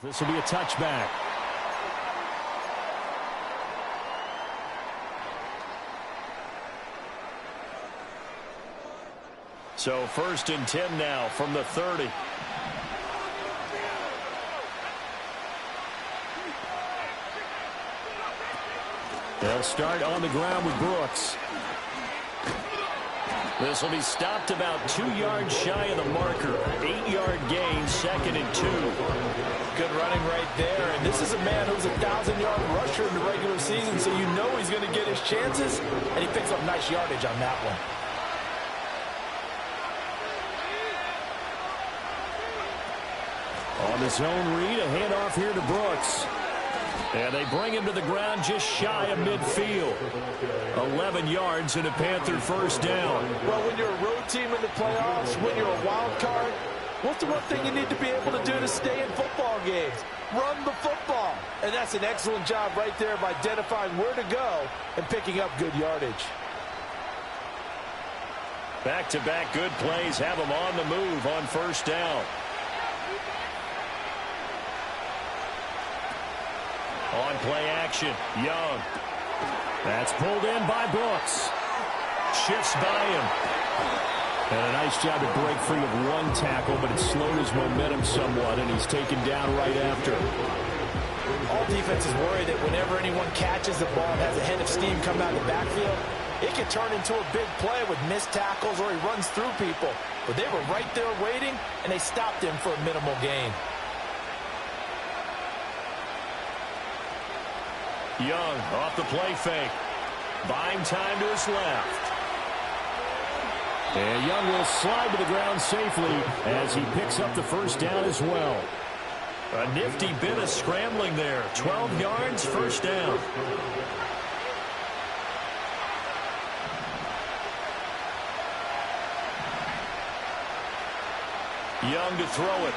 This will be a touchback. So 1st and 10 now from the 30. They'll start on the ground with Brooks. This will be stopped about 2 yards shy of the marker. 8-yard gain, 2nd and 2. Good running right there. And this is a man who's a 1,000-yard rusher in the regular season, so you know he's going to get his chances, and he picks up nice yardage on that one. On the zone read, a handoff here to Brooks. And they bring him to the ground just shy of midfield. 11 yards and a Panther 1st down. Well, when you're a road team in the playoffs, when you're a wild card, what's the one thing you need to be able to do to stay in football games? Run the football. And that's an excellent job right there of identifying where to go and picking up good yardage. Back-to-back good plays have him on the move on 1st down. On play action, Young. That's pulled in by Brooks. Shifts by him. And a nice job to break free of one tackle, but it slowed his momentum somewhat, and he's taken down right after. All defenses worry that whenever anyone catches the ball and has a head of steam come out of the backfield, it can turn into a big play with missed tackles or he runs through people. But they were right there waiting, and they stopped him for a minimal gain. Young off the play fake. Buying time to his left. And Young will slide to the ground safely as he picks up the 1st down as well. A nifty bit of scrambling there. 12 yards, 1st down. Young to throw it.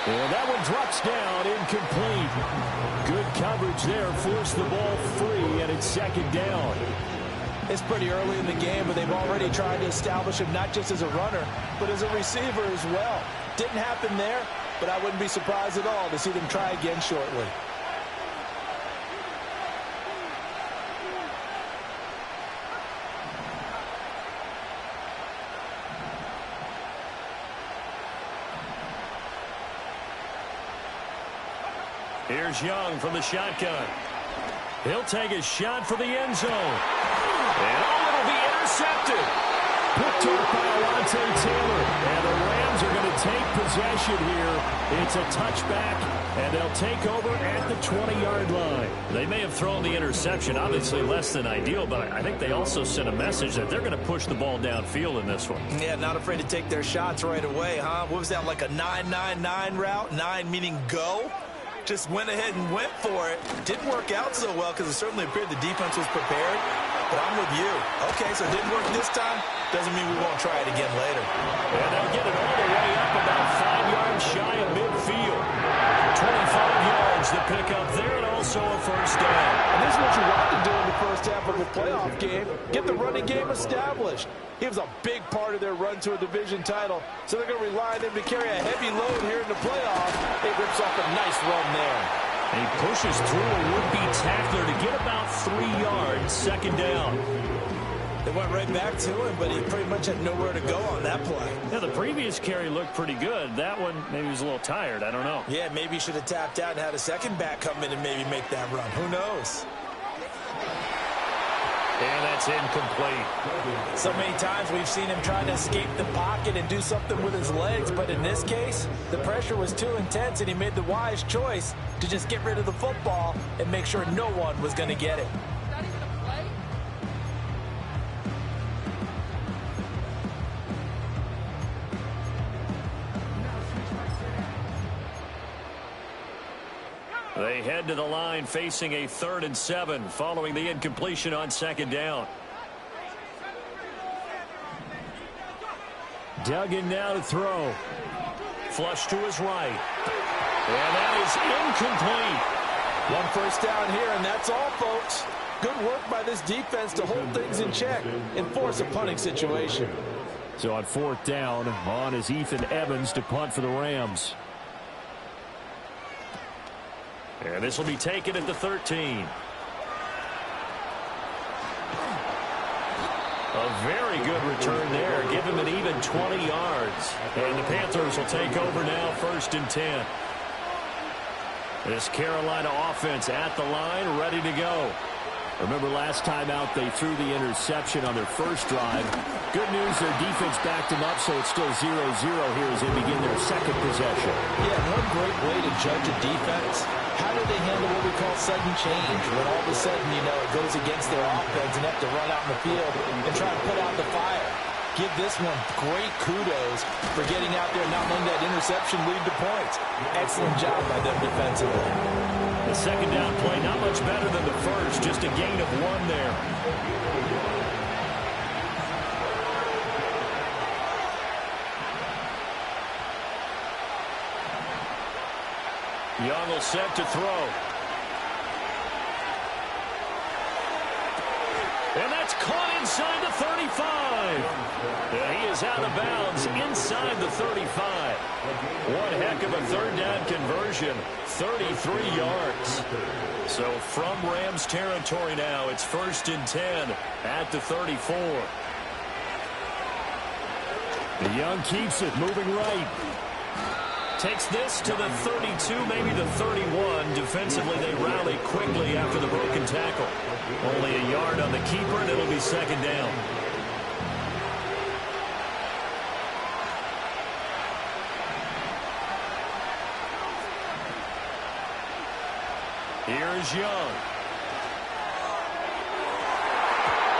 And that one drops down, incomplete. Good coverage there, forced the ball free, and it's 2nd down. It's pretty early in the game, but they've already tried to establish him not just as a runner, but as a receiver as well. Didn't happen there, but I wouldn't be surprised at all to see them try again shortly. Here's Young from the shotgun. He'll take a shot for the end zone. And it'll be intercepted. Picked off by Alontae Taylor. And the Rams are going to take possession here. It's a touchback, and they'll take over at the 20-yard line. They may have thrown the interception, obviously less than ideal, but I think they also sent a message that they're going to push the ball downfield in this one. Yeah, not afraid to take their shots right away, huh? What was that, like a 9-9-9 route? 9 meaning go? Just went ahead and went for it. Didn't work out so well because it certainly appeared the defense was prepared. But I'm with you. Okay, so it didn't work this time. Doesn't mean we won't try it again later. And they'll get it all the way up about 5 yards shy of midfield. 25 yards to pick up there, and also a 1st down. And this is what you want to do in the 1st half of a playoff game. Get the running game established. He was a big part of their run to a division title, so they're going to rely on him to carry a heavy load here in the playoffs. He rips off a nice run there. He pushes through a would-be tackler to get about 3 yards, 2nd down. They went right back to him, but he pretty much had nowhere to go on that play. Yeah, the previous carry looked pretty good. That one, maybe he was a little tired. I don't know. Yeah, maybe he should have tapped out and had a second back come in and maybe make that run. Who knows? And that's incomplete. So many times we've seen him trying to escape the pocket and do something with his legs, but in this case, the pressure was too intense and he made the wise choice to just get rid of the football and make sure no one was going to get it. They head to the line facing a 3rd and 7 following the incompletion on 2nd down. Duggan now to throw. Flush to his right. And that is incomplete. One 1st down here, and that's all, folks. Good work by this defense to hold things in check and force a punting situation. So on 4th down, on is Ethan Evans to punt for the Rams. And this will be taken at the 13. A very good return there. Give him an even 20 yards. And the Panthers will take over now, 1st and 10. This Carolina offense at the line, ready to go. Remember last time out they threw the interception on their first drive. Good news, their defense backed them up, so it's still 0-0 here as they begin their second possession. Yeah, one great way to judge a defense. How do they handle what we call sudden change? When all of a sudden, you know, it goes against their offense and have to run out in the field and try to put out the fire. Give this one great kudos for getting out there and not letting that interception lead to points. Excellent job by them defensively. The second down play, not much better than the first, just a gain of 1 there. Young will set to throw. And that's caught inside the 35. And he is out of bounds inside the 35. One heck of a 3rd down conversion, 33 yards. So from Rams territory now, it's 1st and 10 at the 34. The Young keeps it moving right. Takes this to the 32, maybe the 31. Defensively, they rally quickly after the broken tackle. Only a yard on the keeper, and it'll be 2nd down. Here's Young.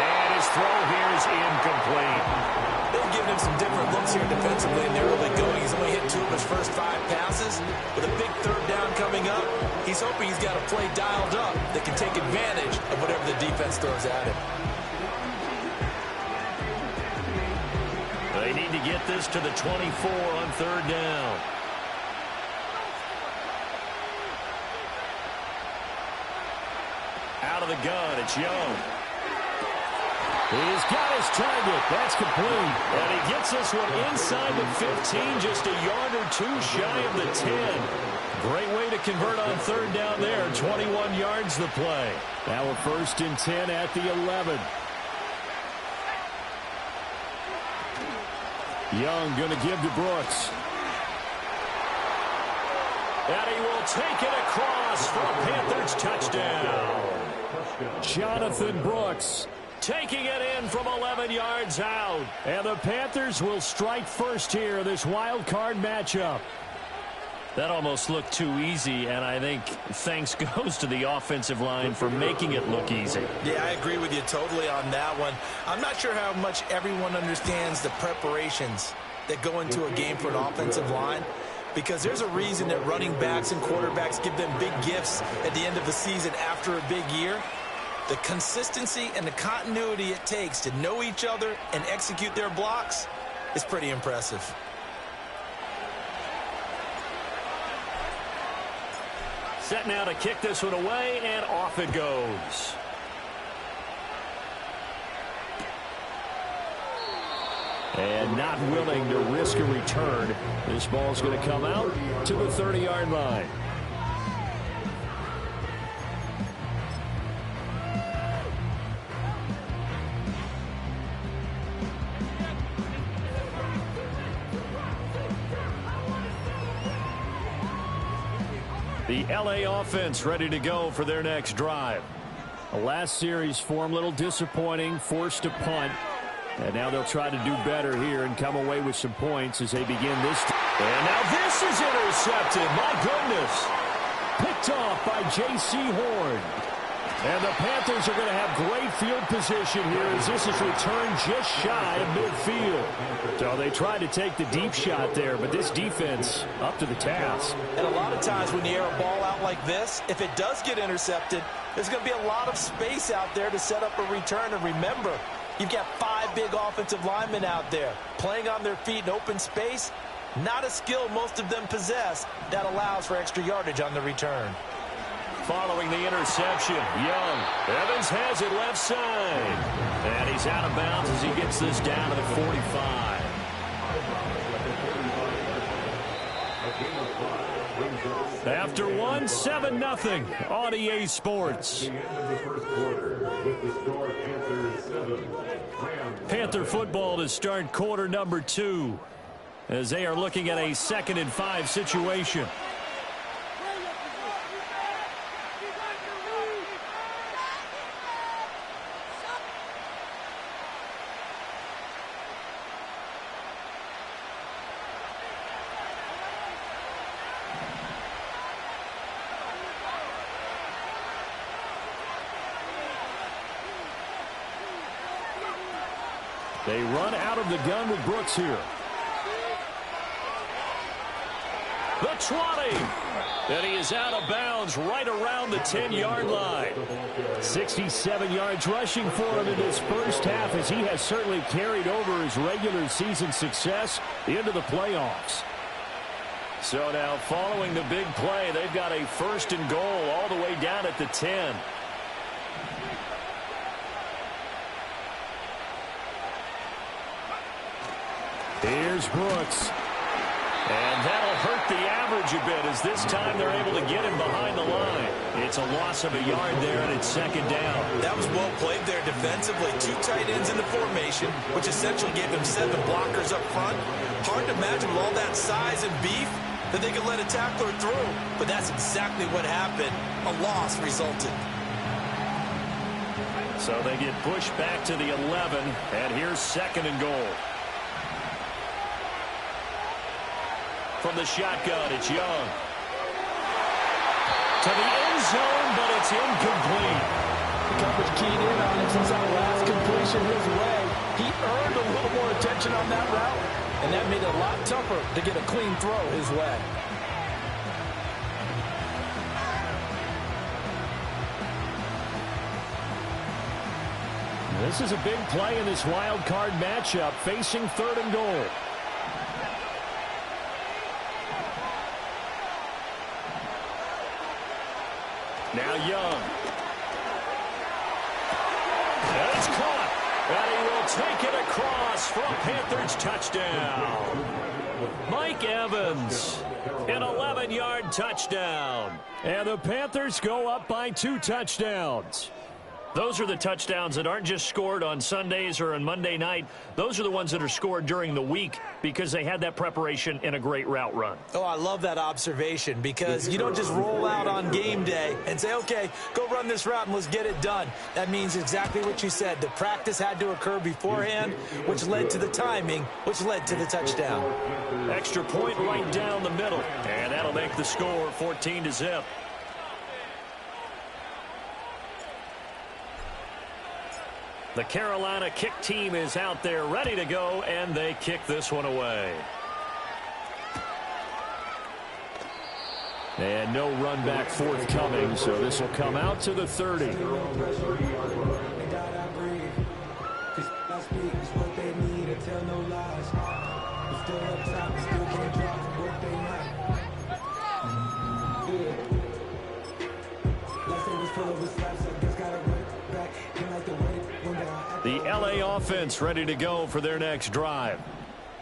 And his throw here is incomplete. They've given him some different looks here defensively in the early going. He's only hit 2 of his first 5 passes. With a big 3rd down coming up, he's hoping he's got a play dialed up that can take advantage of whatever the defense throws at him. They need to get this to the 24 on 3rd down. Out of the gun, it's Young. He's got his target. That's complete. And he gets this one inside the 15, just a yard or 2 shy of the 10. Great way to convert on 3rd down there. 21 yards the play. Now a 1st and 10 at the 11. Young going to give to Brooks. And he will take it across for a Panthers touchdown. Jonathan Brooks taking it in from 11 yards out. And the Panthers will strike first here in this wild card matchup. That almost looked too easy, and I think thanks goes to the offensive line for making it look easy. Yeah, I agree with you totally on that one. I'm not sure how much everyone understands the preparations that go into a game for an offensive line, because there's a reason that running backs and quarterbacks give them big gifts at the end of the season after a big year. The consistency and the continuity it takes to know each other and execute their blocks is pretty impressive. Set now to kick this one away, and off it goes. And not willing to risk a return. This ball's going to come out to the 30-yard line. The LA offense ready to go for their next drive. The last series form a little disappointing, forced to punt. And now they'll try to do better here and come away with some points as they begin this. And now this is intercepted. My goodness. Picked off by J.C. Horn. And the Panthers are going to have great field position here as this is returned just shy of midfield. So they tried to take the deep shot there, but this defense up to the task. And a lot of times when you air a ball out like this, if it does get intercepted, there's going to be a lot of space out there to set up a return. And remember, you've got 5 big offensive linemen out there playing on their feet in open space. Not a skill most of them possess that allows for extra yardage on the return. Following the interception, Young. Evans has it left side. And he's out of bounds as he gets this down to the 45. After 7-0 on EA Sports. Panther football to start quarter number 2 as they are looking at a 2nd and 5 situation. They run out of the gun with Brooks here. The 20. And he is out of bounds right around the 10-yard line. 67 yards rushing for him in this first half as he has certainly carried over his regular season success into the playoffs. So now following the big play, they've got a 1st and goal all the way down at the 10. Here's Brooks. And that'll hurt the average a bit as this time they're able to get him behind the line. It's a loss of a yard there, and it's 2nd down. That was well played there defensively. 2 tight ends in the formation, which essentially gave them 7 blockers up front. Hard to imagine with all that size and beef that they could let a tackler through. But that's exactly what happened. A loss resulted. So they get pushed back to the 11, and here's 2nd and goal. From the shotgun, it's Young. To the end zone, but it's incomplete. The coverage keyed in on him since that last completion his way. He earned a little more attention on that route, and that made it a lot tougher to get a clean throw his way. This is a big play in this wild card matchup, facing 3rd and goal. Now Young. And it's caught. And he will take it across for a Panthers touchdown. Mike Evans, an 11-yard touchdown. And the Panthers go up by 2 touchdowns. Those are the touchdowns that aren't just scored on Sundays or on Monday night. Those are the ones that are scored during the week because they had that preparation in a great route run. Oh, I love that observation because you don't just roll out on game day and say, okay, go run this route and let's get it done. That means exactly what you said. The practice had to occur beforehand, which led to the timing, which led to the touchdown. Extra point right down the middle, and that'll make the score 14-0. The Carolina kick team is out there ready to go, and they kick this one away. And no run back forthcoming, so this will come out to the 30. The LA offense ready to go for their next drive.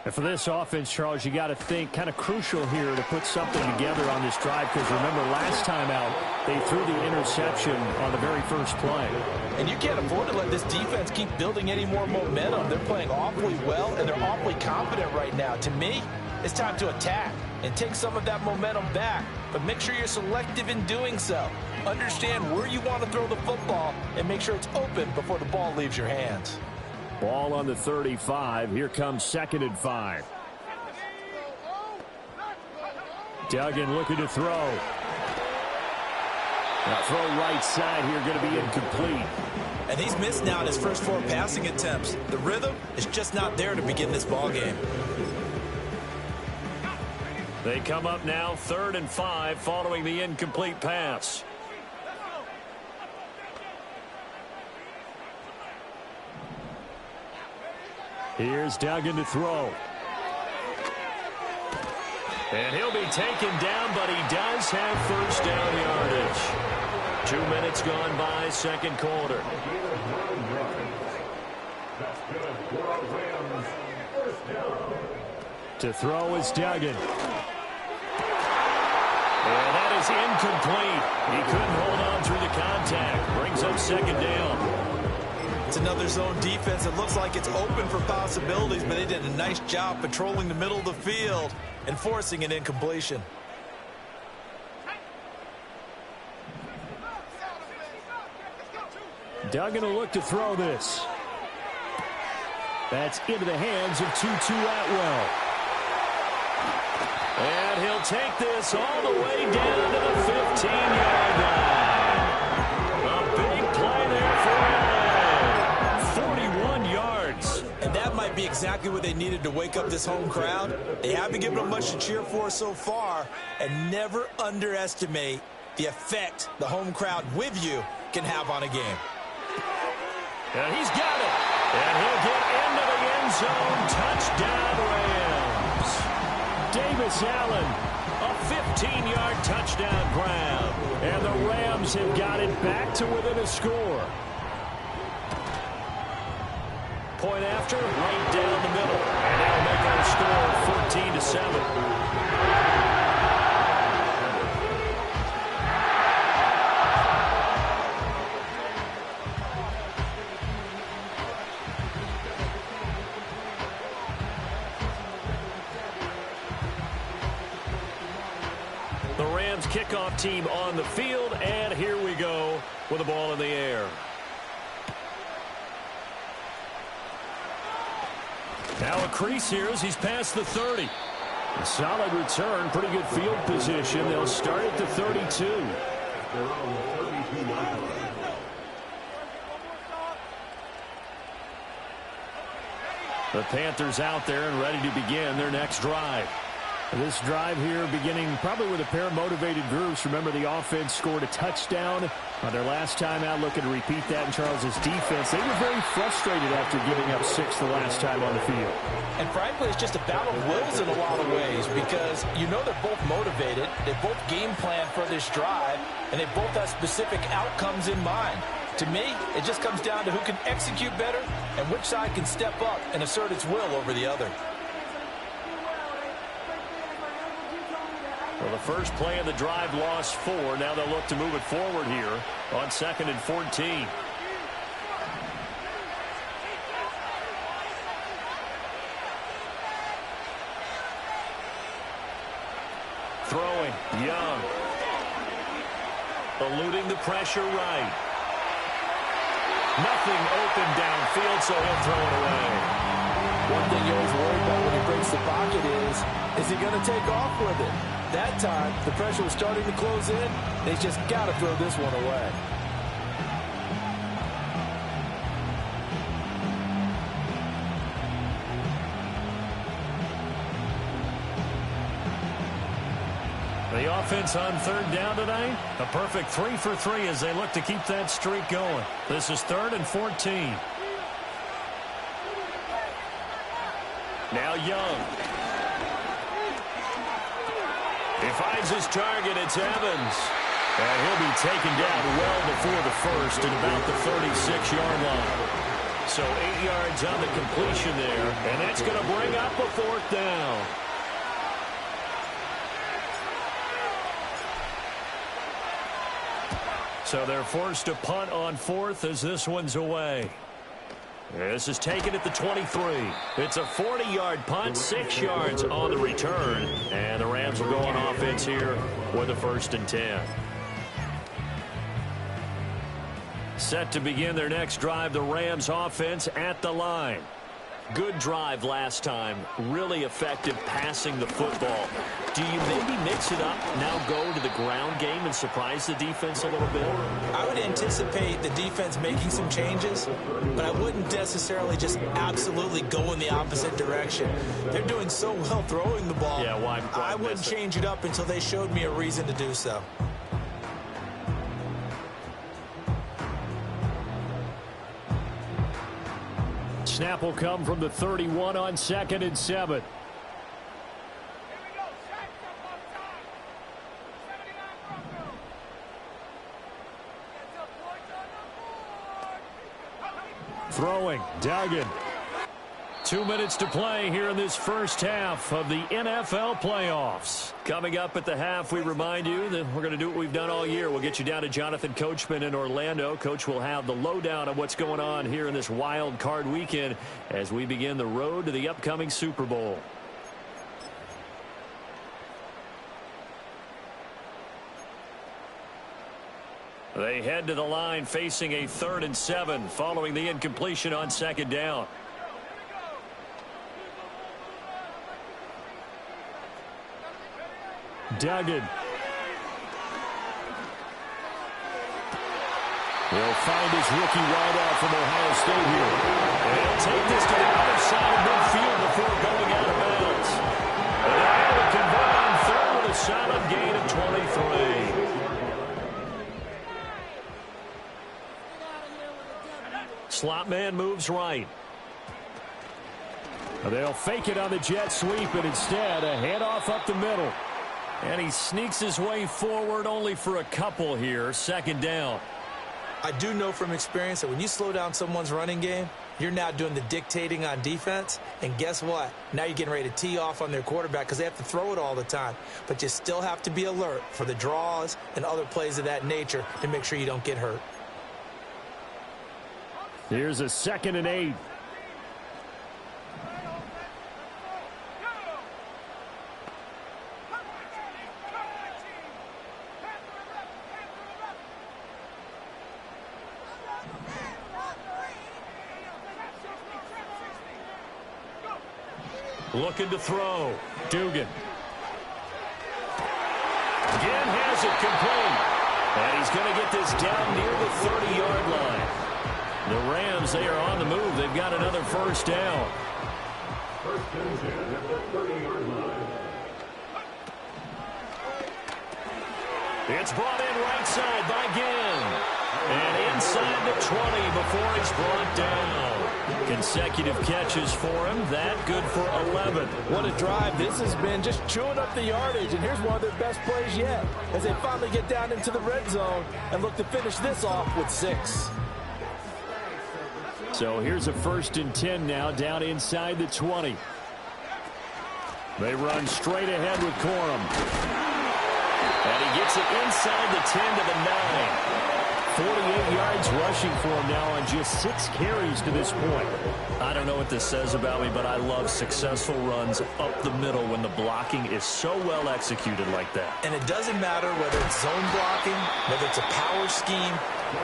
And for this offense, Charles, you got to think kind of crucial here to put something together on this drive because remember last time out they threw the interception on the very first play. And you can't afford to let this defense keep building any more momentum. They're playing awfully well and they're awfully confident right now. To me, it's time to attack and take some of that momentum back. But make sure you're selective in doing so. Understand where you want to throw the football and make sure it's open before the ball leaves your hands. Ball on the 35. Here comes 2nd and 5. Duggan looking to throw. Now throw right side here, going to be incomplete. And he's missed now in his first 4 passing attempts. The rhythm is just not there to begin this ball game. They come up now 3rd and 5 following the incomplete pass. Here's Duggan to throw. And he'll be taken down, but he does have first down yardage. 2 minutes gone by, second quarter. To throw is Duggan. is incomplete. He couldn't hold on through the contact. Brings up second down. It's another zone defense. It looks like it's open for possibilities, but they did a nice job patrolling the middle of the field and forcing an incompletion. Duggan will look to throw this. That's into the hands of Tutu Atwell. And he'll take this all the way down to the 15-yard line. A big play there for LA. 41 yards. And that might be exactly what they needed to wake up this home crowd. They haven't given them much to cheer for so far. And never underestimate the effect the home crowd with you can have on a game. And he's got it. And he'll get into the end zone. Touchdown, Rams. Davis Allen, a 15-yard touchdown grab. And the Rams have got it back to within a score. Point after, right down the middle. And that'll make our score 14-7. Kickoff team on the field, and here we go with the ball in the air. Now a crease here as he's past the 30. A solid return, pretty good field position. They'll start at the 32. The Panthers out there and ready to begin their next drive. This drive here beginning probably with a pair of motivated groups. Remember, the offense scored a touchdown on their last time out, looking to repeat that in Charles's defense. They were very frustrated after giving up 6 the last time on the field. And frankly, it's just a battle of wills in a lot of ways because you know they're both motivated. They both game plan for this drive, and they both have specific outcomes in mind. To me, it just comes down to who can execute better and which side can step up and assert its will over the other. Well, the first play of the drive lost 4. Now they'll look to move it forward here on 2nd and 14. Throwing, Young. Eluding the pressure right. Nothing open downfield, so he'll throw it away. One thing you always worry about when he breaks the pocket is he going to take off with it? That time, the pressure was starting to close in. They just got to throw this one away. The offense on 3rd down tonight, a perfect 3 for 3 as they look to keep that streak going. This is 3rd and 14. Now Young. He finds his target. It's Evans. And he'll be taken down well before the first at about the 36-yard line. So 8 yards on the completion there. And that's going to bring up a 4th down. So they're forced to punt on 4th as this one's away. This is taken at the 23. It's a 40-yard punt, 6 yards on the return. And the Rams will go on offense here with a 1st and 10. Set to begin their next drive, the Rams offense at the line. Good drive last time. Really effective passing the football. Do you maybe mix it up, now go to the ground game and surprise the defense a little bit? I would anticipate the defense making some changes, but I wouldn't necessarily just absolutely go in the opposite direction. They're doing so well throwing the ball. Yeah, why I wouldn't change it up until they showed me a reason to do so. Snap will come from the 31 on 2nd and 7. Throwing, Duggan. 2 minutes to play here in this first half of the NFL playoffs. Coming up at the half, we remind you that we're going to do what we've done all year. We'll get you down to Jonathan Coachman in Orlando. Coach will have the lowdown of what's going on here in this wild card weekend as we begin the road to the upcoming Super Bowl. They head to the line facing a 3rd and 7 following the incompletion on 2nd down. Duggan. He'll find his rookie wideout from Ohio State here. And he'll take this to the other side of midfield before going out of bounds. And they're able to convert on 3rd with a solid gain of 23. Slot man moves right. They'll fake it on the jet sweep, and instead a handoff up the middle. And he sneaks his way forward only for a couple here. 2nd down. I do know from experience that when you slow down someone's running game, you're now doing the dictating on defense. And guess what? Now you're getting ready to tee off on their quarterback because they have to throw it all the time. But you still have to be alert for the draws and other plays of that nature to make sure you don't get hurt. Here's a 2nd and 8. Looking to throw. Dugan. Again has it complete. And he's going to get this down near the 30-yard line. The Rams, they are on the move. They've got another 1st down. First and 10 at the 30-yard line. It's brought in right side by Ginn. And inside the 20 before it's brought down. Consecutive catches for him. That good for 11. What a drive this has been, just chewing up the yardage. And here's one of their best plays yet as they finally get down into the red zone and look to finish this off with 6. So here's a 1st and 10 now down inside the 20. They run straight ahead with Corum. And he gets it inside the 10 to the 9. 48 yards rushing for him now on just 6 carries to this point. I don't know what this says about me, but I love successful runs up the middle when the blocking is so well executed like that. And it doesn't matter whether it's zone blocking, whether it's a power scheme.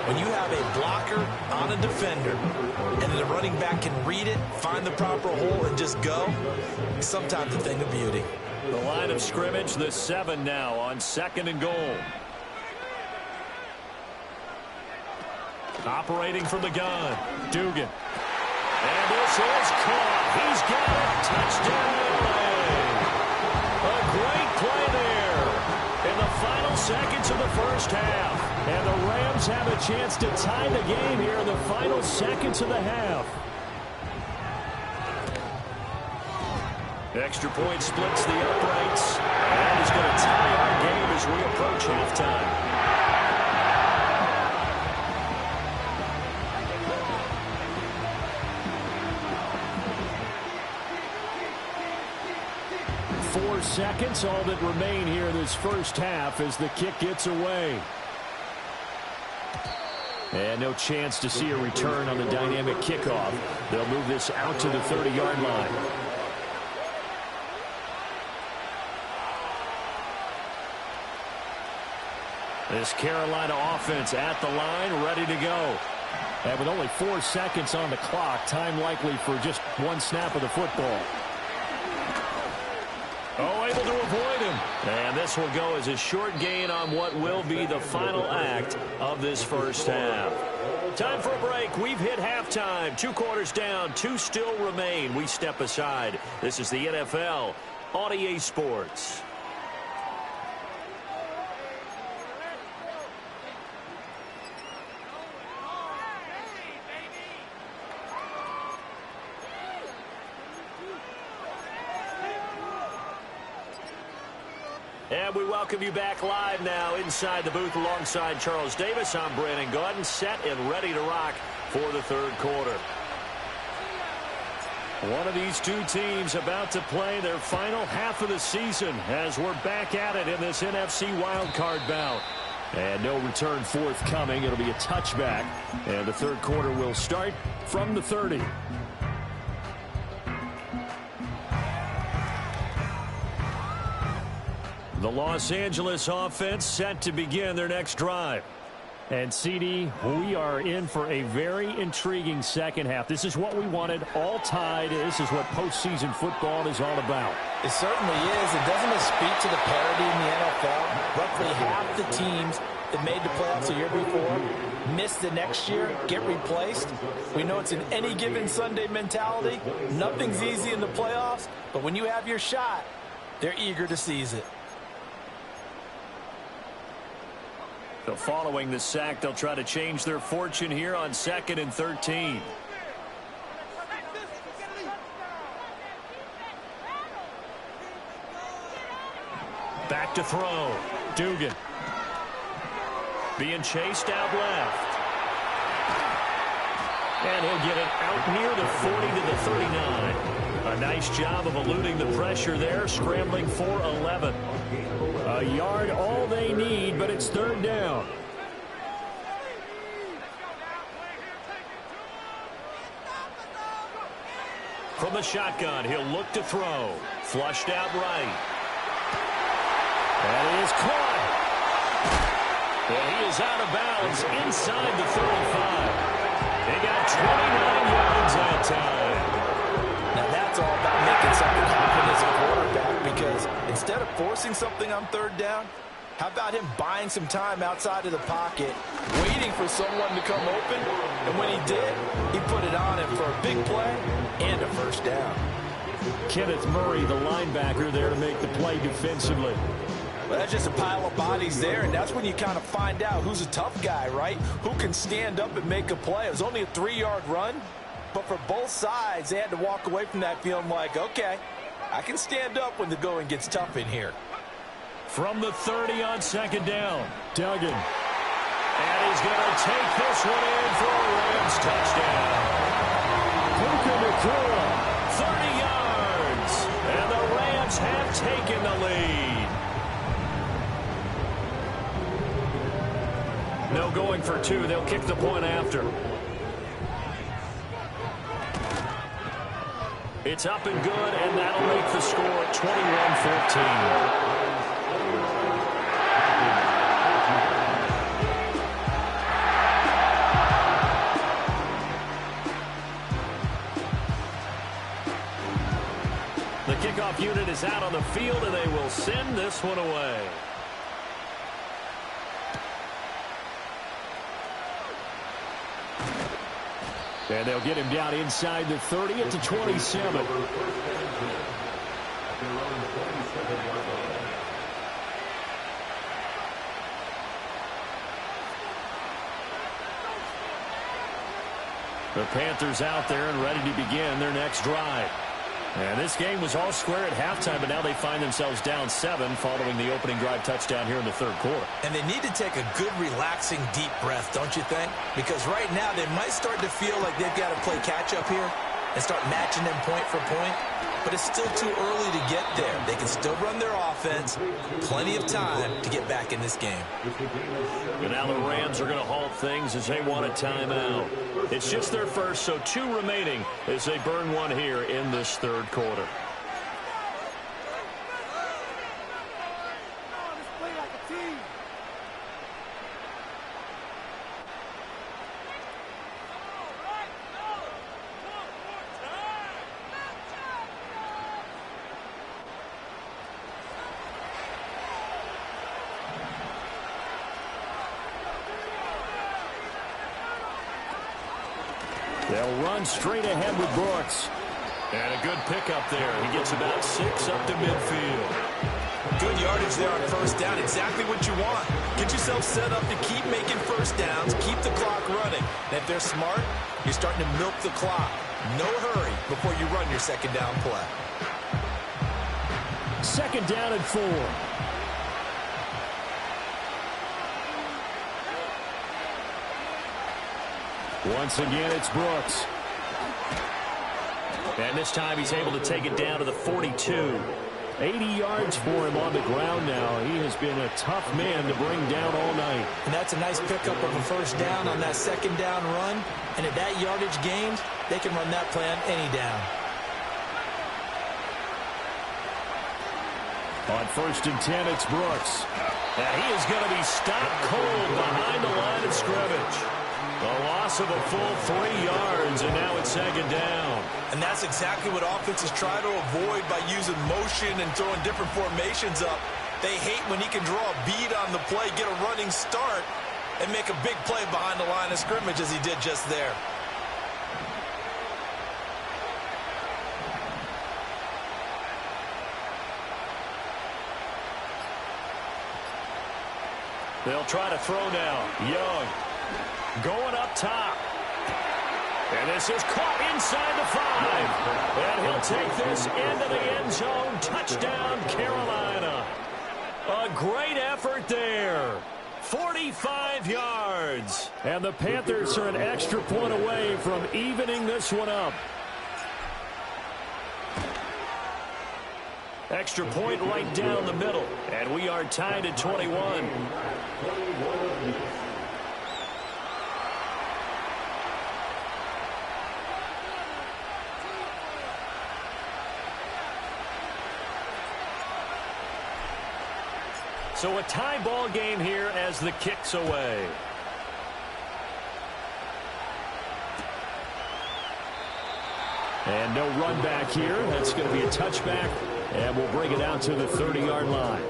When you have a blocker on a defender and the running back can read it, find the proper hole, and just go, it's sometimes a thing of beauty. The line of scrimmage, the 7 now on 2nd and goal. Operating from the gun, Dugan. And this is caught. He's got it. Touchdown, LA. A great play there in the final seconds of the first half. And the Rams have a chance to tie the game here in the final seconds of the half. Extra point splits the uprights. And is going to tie our game as we approach halftime. Seconds, all that remain here in this first half as the kick gets away. And no chance to see a return on the dynamic kickoff. They'll move this out to the 30-yard line. This Carolina offense at the line, ready to go. And with only 4 seconds on the clock, time likely for just one snap of the football. Oh, able to avoid him. And this will go as a short gain on what will be the final act of this first half. Time for a break. We've hit halftime. 2 quarters down. 2 still remain. We step aside. This is the NFL on EA Sports. And we welcome you back live now inside the booth alongside Charles Davis. I'm Brandon Gaudin, set and ready to rock for the 3rd quarter. One of these two teams about to play their final half of the season as we're back at it in this NFC wildcard bout. And no return forthcoming. It'll be a touchback. And the third quarter will start from the 30. The Los Angeles offense set to begin their next drive. And, CD, we are in for a very intriguing second half. This is what we wanted. All tied. This is what postseason football is all about. It certainly is. And doesn't it speak to the parity in the NFL? Roughly half the teams that made the playoffs the year before miss the next year, get replaced. We know it's an any given Sunday mentality. Nothing's easy in the playoffs, but when you have your shot, they're eager to seize it. So following the sack, they'll try to change their fortune here on 2nd and 13. Back to throw. Dugan. Being chased out left. And he'll get it out near the 40 to the 39. A nice job of eluding the pressure there, scrambling for 11. A yard all they need, but it's third down. From the shotgun, he'll look to throw. Flushed out right. And it is caught. And he is out of bounds inside the 35. They got 29 yards that time. Now that's all about making something happen as a quarterback, because instead of forcing something on third down, how about him buying some time outside of the pocket, waiting for someone to come open, and when he did, he put it on him for a big play and a first down. Kenneth Murray, the linebacker, there to make the play defensively. Well, that's just a pile of bodies there, and that's when you kind of find out who's a tough guy, right? Who can stand up and make a play. It was only a 3-yard run, but for both sides, they had to walk away from that feeling like, okay, I can stand up when the going gets tough in here. From the 30 on 2nd down, Duggan. And he's going to take this one in for a Rams touchdown. Puka Nacua, 30 yards. And the Rams have taken the lead. No going for two. They'll kick the point after. It's up and good, and that'll make the score 21-14. The kickoff unit is out on the field, and they will send this one away. And they'll get him down inside the 30 at the 27. The Panthers out there and ready to begin their next drive. And this game was all square at halftime, but now they find themselves down 7 following the opening drive touchdown here in the third quarter. And they need to take a good, relaxing, deep breath, don't you think? Because right now they might start to feel like they've got to play catch-up here and start matching them point for point. But it's still too early to get there. They can still run their offense. Plenty of time to get back in this game. And now the Rams are going to halt things as they want a timeout. It's just their first, so 2 remaining as they burn one here in this third quarter. They'll run straight ahead with Brooks. And a good pickup there. He gets about 6 up to midfield. Good yardage there on first down. Exactly what you want. Get yourself set up to keep making first downs, keep the clock running. And if they're smart, you're starting to milk the clock. No hurry before you run your second down play. 2nd down and 4. Once again, it's Brooks. And this time he's able to take it down to the 42. 80 yards for him on the ground now. He has been a tough man to bring down all night. And that's a nice pickup of a first down on that second down run. And at that yardage gained, they can run that play on any down. On 1st and 10, it's Brooks. And he is going to be stopped cold behind the line of scrimmage. A loss of a full 3 yards, and now it's 2nd down. And that's exactly what offenses try to avoid by using motion and throwing different formations up. They hate when he can draw a bead on the play, get a running start, and make a big play behind the line of scrimmage as he did just there. They'll try to throw now. Young going up top. And this is caught inside the 5. And he'll take this into the end zone. Touchdown, Carolina. A great effort there. 45 yards. And the Panthers are an extra point away from evening this one up. Extra point right down the middle. And we are tied at 21. So a tie ball game here as the kick's away. And no run back here. That's going to be a touchback. And we'll bring it out to the 30-yard line.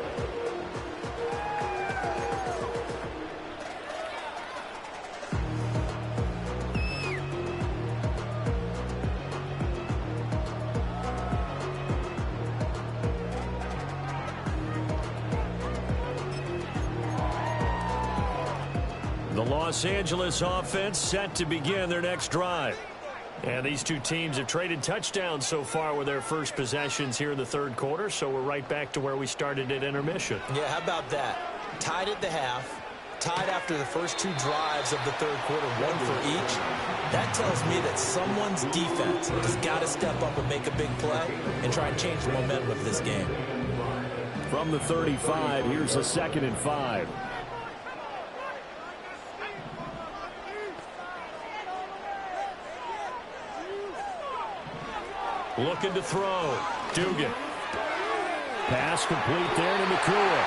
The Los Angeles offense set to begin their next drive. And these two teams have traded touchdowns so far with their first possessions here in the third quarter, so we're right back to where we started at intermission. Yeah, how about that? Tied at the half, tied after the first 2 drives of the third quarter, 1 for each. That tells me that someone's defense has got to step up and make a big play and try and change the momentum of this game. From the 35, here's a 2nd and 5. Looking to throw. Dugan. Pass complete there to Nakua.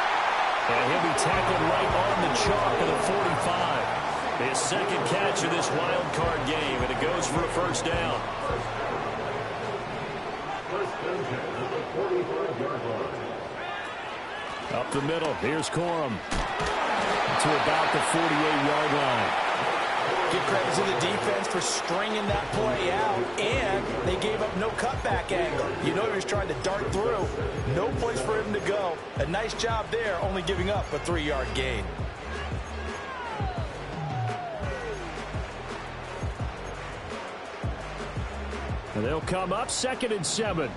And he'll be tackled right on the chalk of the 45. His second catch of this wild card game, and it goes for a first down. Up the middle. Here's Corum. To about the 48-yard line. Give credit to the defense for stringing that play out, and they gave up no cutback angle. You know he was trying to dart through. No place for him to go. A nice job there, only giving up a 3-yard gain. And they'll come up 2nd and 7.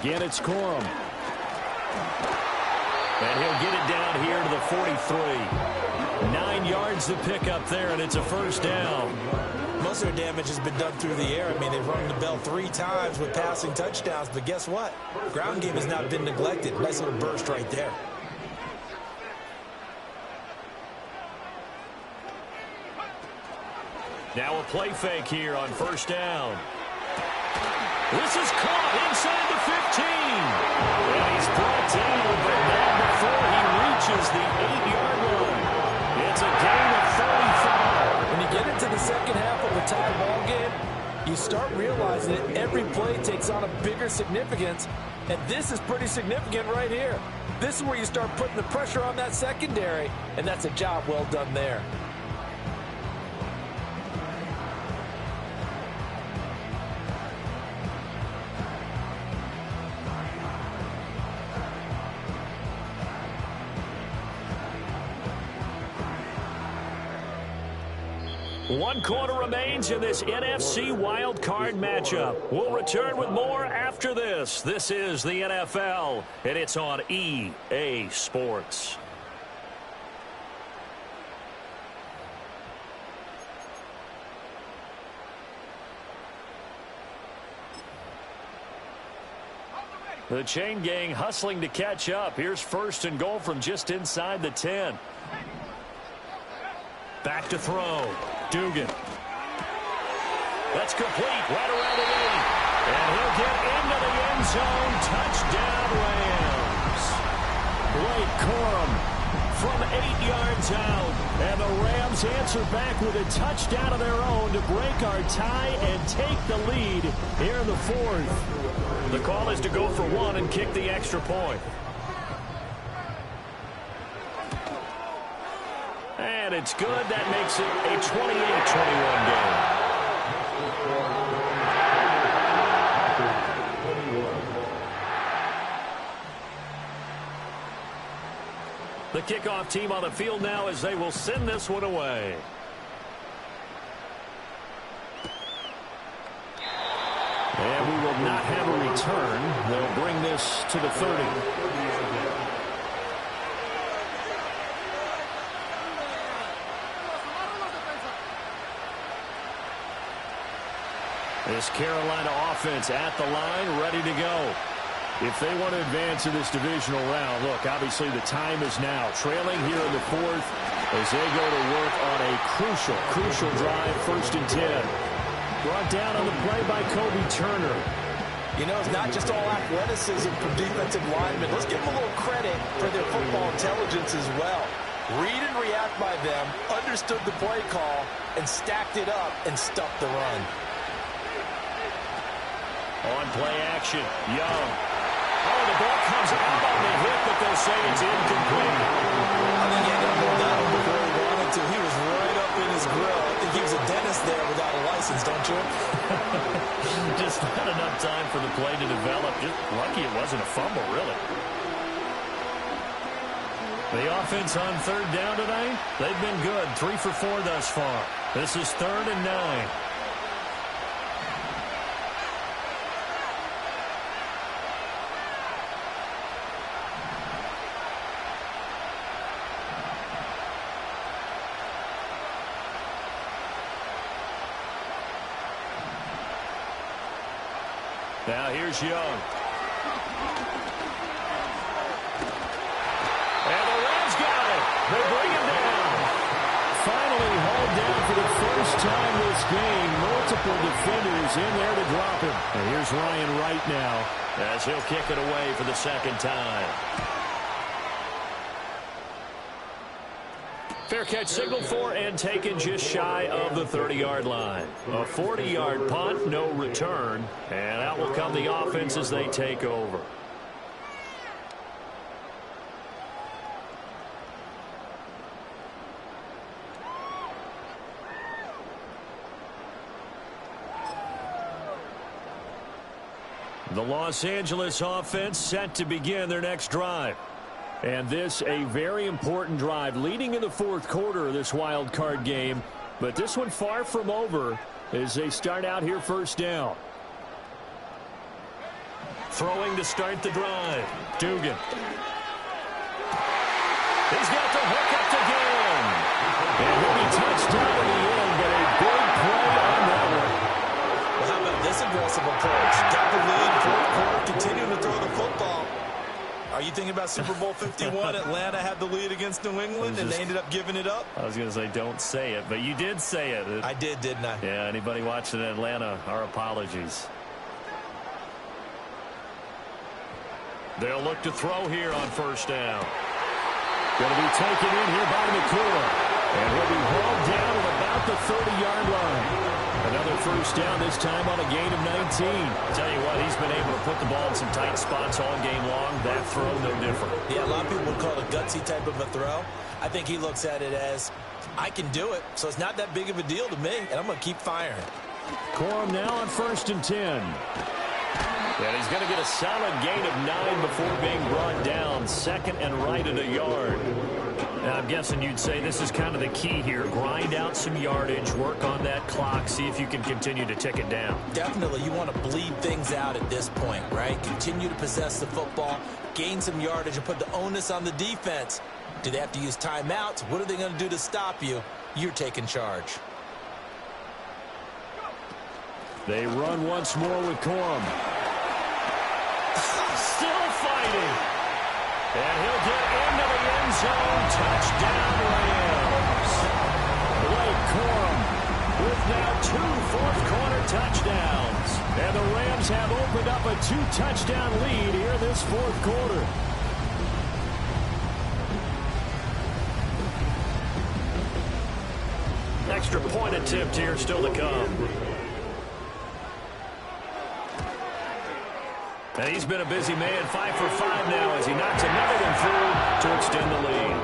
Again, it's Corum. And he'll get it down here to the 43. 9 yards to pick up there, and it's a first down. Most of their damage has been done through the air. I mean, they've rung the bell 3 times with passing touchdowns, but guess what? Ground game has not been neglected. Nice little burst right there. Now a play fake here on first down. This is caught inside the 15. And he's brought down, but not before he reaches the 8-yard line. It's a gain of 35. When you get into the second half of a tie ball game, you start realizing that every play takes on a bigger significance, and this is pretty significant right here. This is where you start putting the pressure on that secondary, and that's a job well done there. One quarter remains in this NFC wildcard matchup. We'll return with more after this. This is the NFL, and it's on EA Sports. The chain gang hustling to catch up. Here's 1st and goal from just inside the 10. Back to throw. Dugan. That's complete right around the 8. And he'll get into the end zone. Touchdown, Rams. Blake Corum from 8 yards out. And the Rams answer back with a touchdown of their own to break our tie and take the lead here in the 4th. The call is to go for 1 and kick the extra point. And it's good. That makes it a 28-21 game. The kickoff team on the field now as they will send this one away. And we will not have a return. They'll bring this to the 30. This Carolina offense at the line, ready to go. If they want to advance in this divisional round, look, obviously the time is now. Trailing here in the 4th as they go to work on a crucial drive, 1st and 10. Brought down on the play by Kobe Turner. You know, it's not just all athleticism from defensive linemen. Let's give them a little credit for their football intelligence as well. Read and react by them, understood the play call, and stacked it up and stuffed the run. On play action, Young. Oh, the ball comes out on the hit, but they'll say it's incomplete. I think he had to hold that one before he wanted to. He was right up in his grill. I think he was a dentist there without a license, don't you? Just not enough time for the play to develop. Just lucky it wasn't a fumble, really. The offense on 3rd down tonight, they've been good. 3 for 4 thus far. This is 3rd and 9. Now here's Young. And the Rams got it. They bring him down. Finally hauled down for the first time this game. Multiple defenders in there to drop him. And here's Ryan Wright now as he'll kick it away for the 2nd time. Fair catch signaled for and taken just shy of the 30-yard line. A 40-yard punt, no return. And out will come the offense as they take over. The Los Angeles offense set to begin their next drive. And this a very important drive leading in the 4th quarter of this wild card game. But this one far from over as they start out here 1st down. Throwing to start the drive. Dugan. He's got the hook up to game. And he'll be touchdown in the end, but a big play on that one. Well, how about this aggressive approach? Got the lead, 4th quarter, continuing to throw the football. Are you thinking about Super Bowl 51? Atlanta had the lead against New England, and they ended up giving it up? I was going to say, don't say it, but you did say it. I did, didn't I? Yeah, anybody watching Atlanta, our apologies. They'll look to throw here on 1st down. Going to be taken in here by McCoy. And he'll be hauled down at about the 30-yard line. Another 1st down, this time on a gain of 19. Tell you what, he's been able to put the ball in some tight spots all game long. That throw, no different. Yeah, a lot of people would call it a gutsy type of a throw. I think he looks at it as, I can do it, so it's not that big of a deal to me, and I'm going to keep firing. Corum now on 1st and 10. And he's going to get a solid gain of 9 before being brought down. 2nd and right at a yard. Now, I'm guessing you'd say this is kind of the key here. Grind out some yardage, work on that clock, see if you can continue to tick it down. Definitely, you want to bleed things out at this point, right? Continue to possess the football, gain some yardage, and put the onus on the defense. Do they have to use timeouts? What are they going to do to stop you? You're taking charge. They run once more with Corum. Still fighting. And he'll get into the end zone. Touchdown, Rams. Blake Corum with now 2 fourth-quarter touchdowns. And the Rams have opened up a 2-touchdown lead here this fourth quarter. Extra point attempt here still to come. And he's been a busy man, 5 for 5 now as he knocks another one through to extend the lead.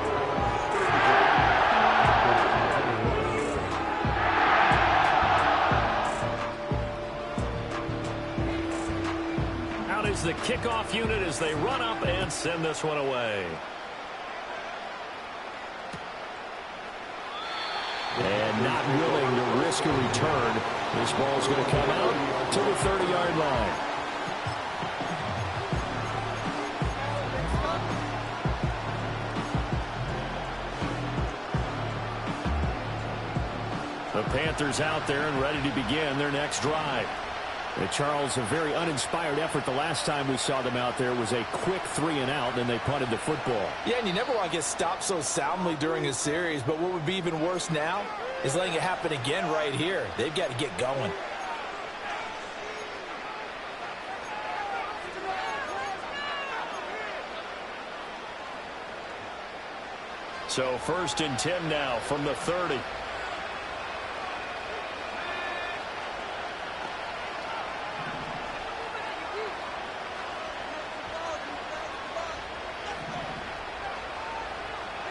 Out is the kickoff unit as they run up and send this one away. And not willing to risk a return. This ball's going to come out to the 30-yard line. The Panthers out there and ready to begin their next drive. Charles, a very uninspired effort the last time we saw them out there was a quick 3-and-out, then they punted the football. Yeah, and you never want to get stopped so soundly during a series, but what would be even worse now is letting it happen again right here. They've got to get going. So 1st and 10 now from the 30.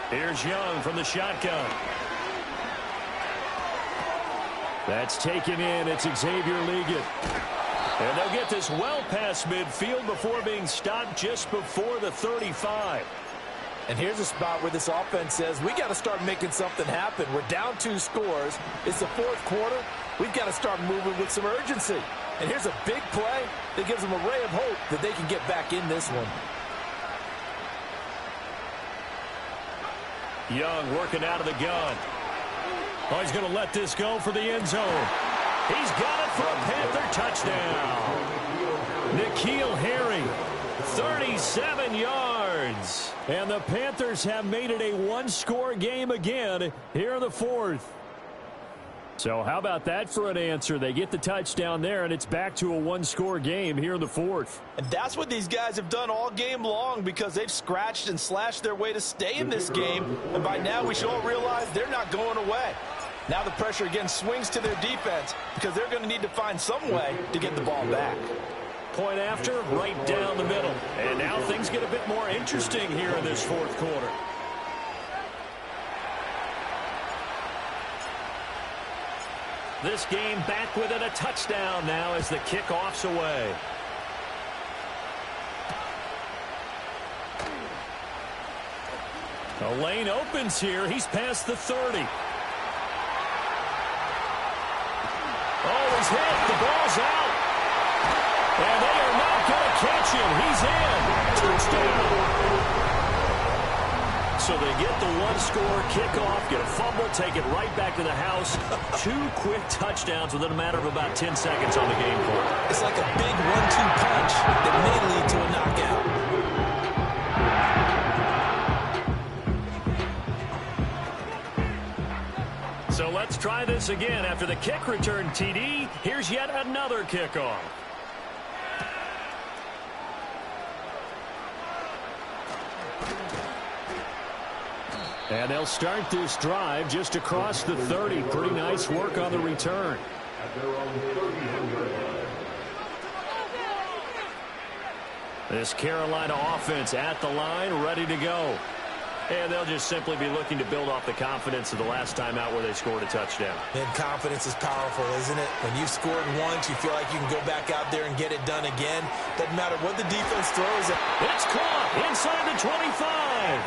Here's Young from the shotgun. That's taken in. It's Xavier Ligon. And they'll get this well past midfield before being stopped just before the 35. And here's a spot where this offense says, we got to start making something happen. We're down 2 scores. It's the fourth quarter. We've got to start moving with some urgency. And here's a big play that gives them a ray of hope that they can get back in this one. Young working out of the gun. Oh, he's going to let this go for the end zone. He's got it for a Panther touchdown. N'Keal Harry, 37 yards. And the Panthers have made it a 1-score game again here in the fourth. So how about that for an answer? They get the touchdown there, and it's back to a 1-score game here in the fourth. And that's what these guys have done all game long because they've scratched and slashed their way to stay in this game. And by now we should all realize they're not going away. Now the pressure again swings to their defense because they're going to need to find some way to get the ball back. Point after, right down the middle. And now things get a bit more interesting here in this fourth quarter. This game back within a touchdown now as the kickoff's away. The lane opens here. He's past the 30. Oh, he's hit. The ball's out. And they are not going to catch him. He's in. Touchdown. So they get the 1-score kickoff, get a fumble, take it right back to the house. 2 quick touchdowns within a matter of about 10 seconds on the game clock. It's like a big 1-2 punch that may lead to a knockout. So let's try this again. After the kick return TD, here's yet another kickoff. And they'll start this drive just across the 30. Pretty nice work on the return. This Carolina offense at the line, ready to go. And they'll just simply be looking to build off the confidence of the last time out where they scored a touchdown. And confidence is powerful, isn't it? When you've scored once, you feel like you can go back out there and get it done again. Doesn't matter what the defense throws at. It's caught inside the 25.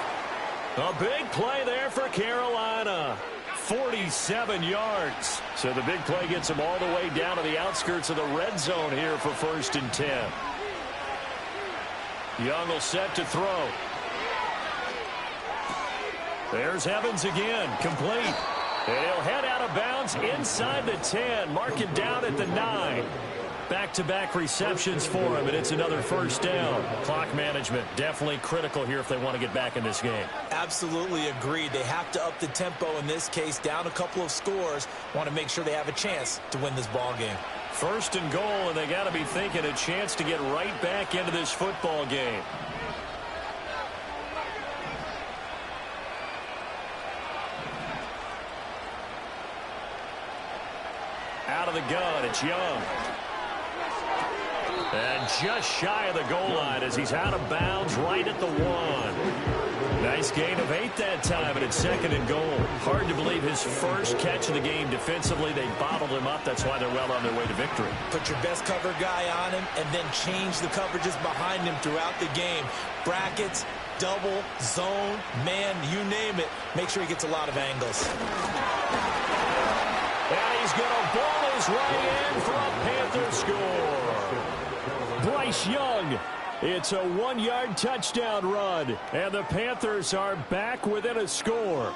A big play there for Carolina. 47 yards. So the big play gets them all the way down to the outskirts of the red zone here for 1st and 10. Young will set to throw. There's Evans again, complete. And he'll head out of bounds inside the 10, mark it down at the 9. Back-to-back receptions for him, and it's another first down. Clock management definitely critical here if they want to get back in this game. Absolutely agreed. They have to up the tempo in this case, down a couple of scores. Want to make sure they have a chance to win this ball game. First and goal, and they got to be thinking a chance to get right back into this football game. Out of the gun, it's Young. And just shy of the goal line as he's out of bounds right at the 1. Nice gain of 8 that time, and it's second and goal. Hard to believe his first catch of the game defensively. They bottled him up. That's why they're well on their way to victory. Put your best cover guy on him and then change the coverages behind him throughout the game. Brackets, double, zone, man, you name it. Make sure he gets a lot of angles. And he's going to ball his way in for a Panther score. Bryce Young. It's a 1-yard touchdown run, and the Panthers are back within a score.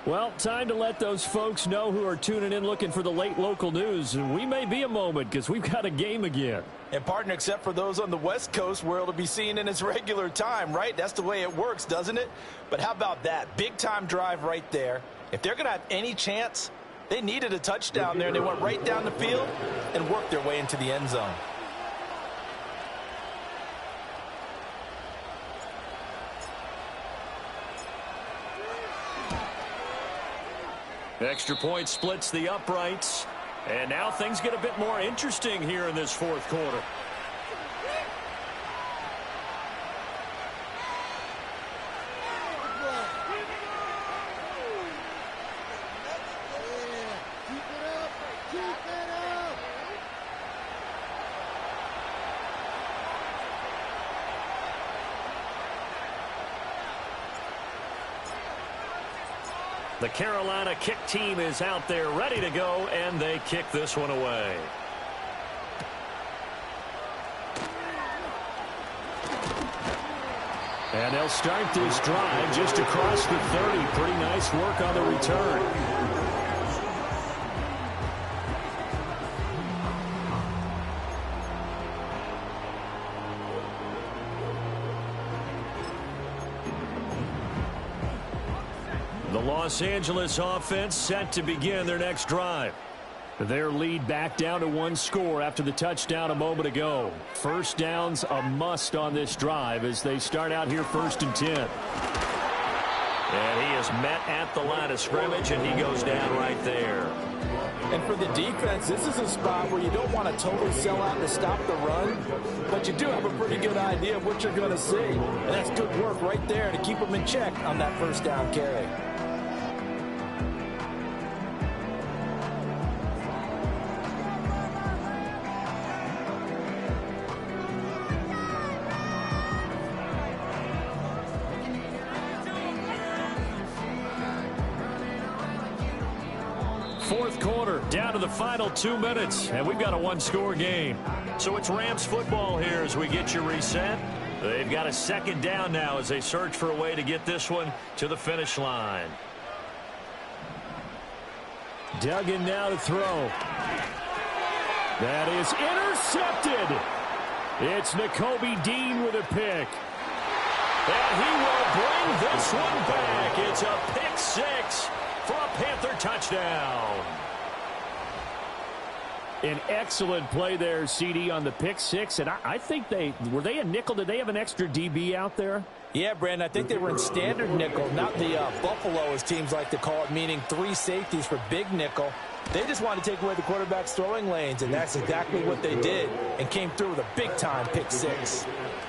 Well, time to let those folks know who are tuning in looking for the late local news. We may be a moment because we've got a game again. And, partner, except for those on the West Coast where it'll be seen in its regular time, right? That's the way it works, doesn't it? But how about that? Big-time drive right there. If they're going to have any chance, they needed a touchdown there, and they went right down the field and worked their way into the end zone. Extra point splits the uprights. And now things get a bit more interesting here in this fourth quarter. The Carolina kick team is out there ready to go, and they kick this one away. And they'll start this drive just across the 30. Pretty nice work on the return. The Los Angeles offense set to begin their next drive. Their lead back down to 1 score after the touchdown a moment ago. First down's a must on this drive as they start out here 1st and 10. And he is met at the line of scrimmage, and he goes down right there. And for the defense, this is a spot where you don't want to totally sell out to stop the run, but you do have a pretty good idea of what you're going to see. And that's good work right there to keep them in check on that first down carry. Fourth quarter, down to the final 2 minutes, and we've got a 1-score game. So it's Rams football here as we get you reset. They've got a second down now as they search for a way to get this one to the finish line. Duggan now to throw. That is intercepted. It's Nakobe Dean with a pick. And he will bring this one back. It's a pick 6. For a Panther touchdown. An excellent play there, CD, on the pick 6. And I think were they a nickel? Did they have an extra DB out there? Yeah, Brandon, I think they were in standard nickel, not the Buffalo, as teams like to call it, meaning 3 safeties for big nickel. They just wanted to take away the quarterback's throwing lanes, and that's exactly what they did, and came through with a big-time pick 6.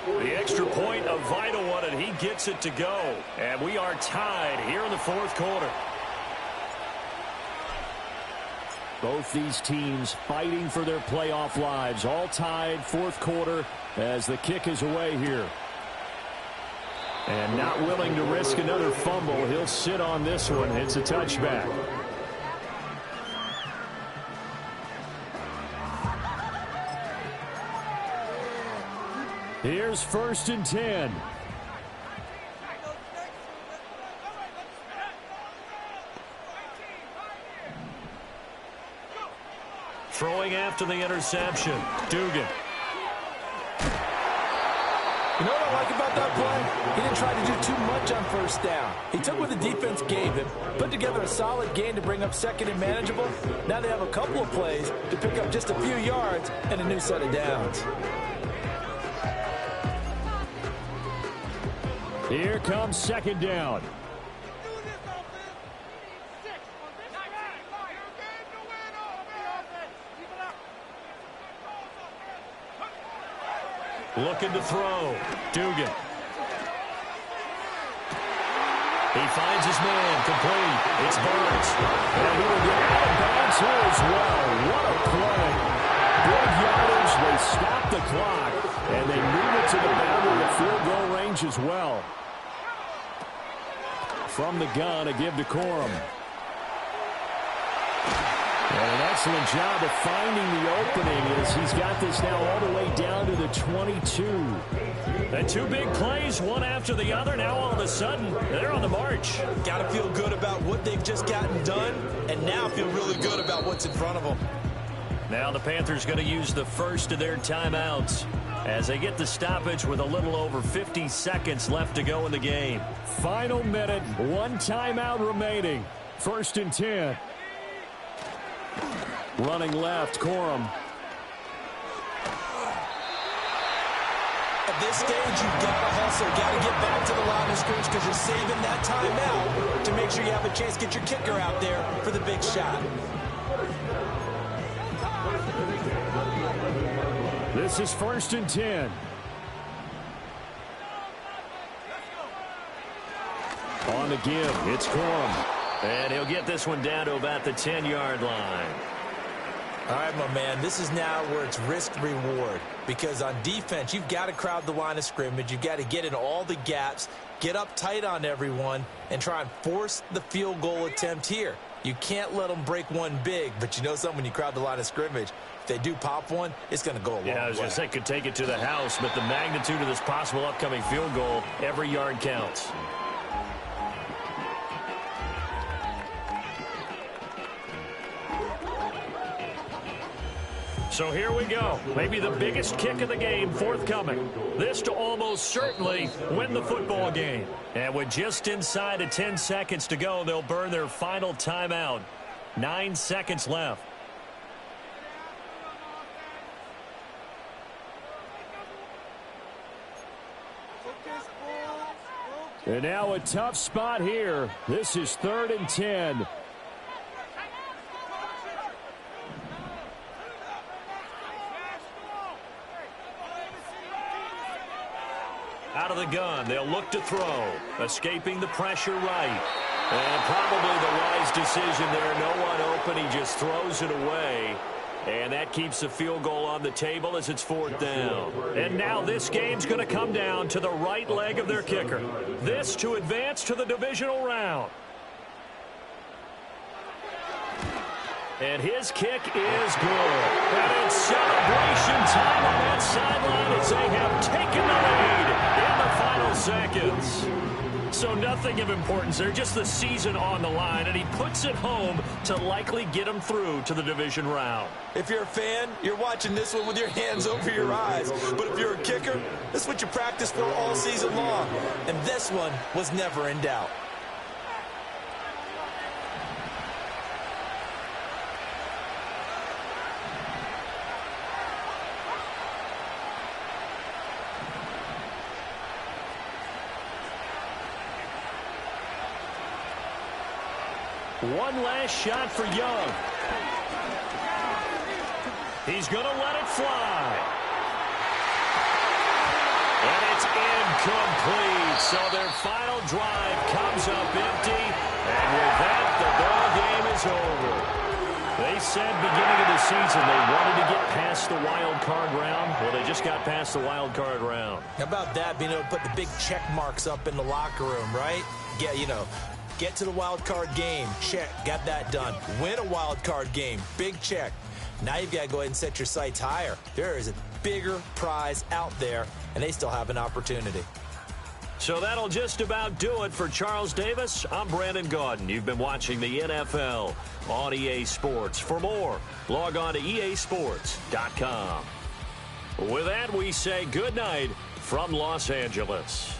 The extra point, a vital one, and he gets it to go. And we are tied here in the fourth quarter. Both these teams fighting for their playoff lives. All tied, fourth quarter, as the kick is away here. And not willing to risk another fumble. He'll sit on this one. It's a touchback. Here's 1st and 10. throwing after the interception. Dugan. You know what I like about that play? He didn't try to do too much on first down. He took what the defense gave him, put together a solid gain to bring up second and manageable. Now they have a couple of plays to pick up just a few yards and a new set of downs. Here comes second down. Looking to throw. Dugan. He finds his man. Complete. It's Burns. And he will get out of bounds here as well. What a play. Big yardage. They stop the clock. And they move it to the boundary of field goal range as well. From the gun, a give to Corum. And an excellent job of finding the opening as he's got this now all the way down to the 22. And two big plays, one after the other. Now all of a sudden, they're on the march. Got to feel good about what they've just gotten done, and now feel really good about what's in front of them. Now the Panthers going to use the first of their timeouts as they get the stoppage with a little over 50 seconds left to go in the game. Final minute, one timeout remaining. 1st and 10. Running left, Corum. At this stage, you've got to hustle. Got to get back to the line of scrimmage because you're saving that timeout to make sure you have a chance to get your kicker out there for the big shot. This is 1st and 10. On the give, it's Corum. And he'll get this one down to about the 10-yard line. All right, my man, this is now where it's risk-reward. Because on defense, you've got to crowd the line of scrimmage. You've got to get in all the gaps, get up tight on everyone, and try and force the field goal attempt here. You can't let them break one big, but you know something, when you crowd the line of scrimmage, if they do pop one, it's going to go a long way. Yeah, I was going to say could take it to the house, but the magnitude of this possible upcoming field goal, every yard counts. So here we go. Maybe the biggest kick of the game forthcoming. This to almost certainly win the football game. And with just inside of 10 seconds to go, they'll burn their final timeout. 9 seconds left. And now a tough spot here. This is 3rd and 10. Out of the gun, they'll look to throw. Escaping the pressure right. And probably the wise decision there. No one open. He just throws it away. And that keeps the field goal on the table as it's 4th down. And now this game's going to come down to the right leg of their kicker. This to advance to the divisional round. And his kick is good. And it's celebration time on that sideline as they have taken the lead in the final seconds. So nothing of importance there, just the season on the line, and he puts it home to likely get him through to the division round. If you're a fan, you're watching this one with your hands over your eyes. But if you're a kicker, this is what you practice for all season long. And this one was never in doubt. One last shot for Young. He's going to let it fly. And it's incomplete. So their final drive comes up empty. And with that, the ball game is over. They said beginning of the season they wanted to get past the wild card round. Well, they just got past the wild card round. How about that, being able to put the big check marks up in the locker room, right? Yeah, you know. Get to the wild card game. Check. Got that done. Win a wild card game. Big check. Now you've got to go ahead and set your sights higher. There is a bigger prize out there, and they still have an opportunity. So that'll just about do it for Charles Davis. I'm Brandon Gaudin. You've been watching the NFL on EA Sports. For more, log on to easports.com. With that, we say good night from Los Angeles.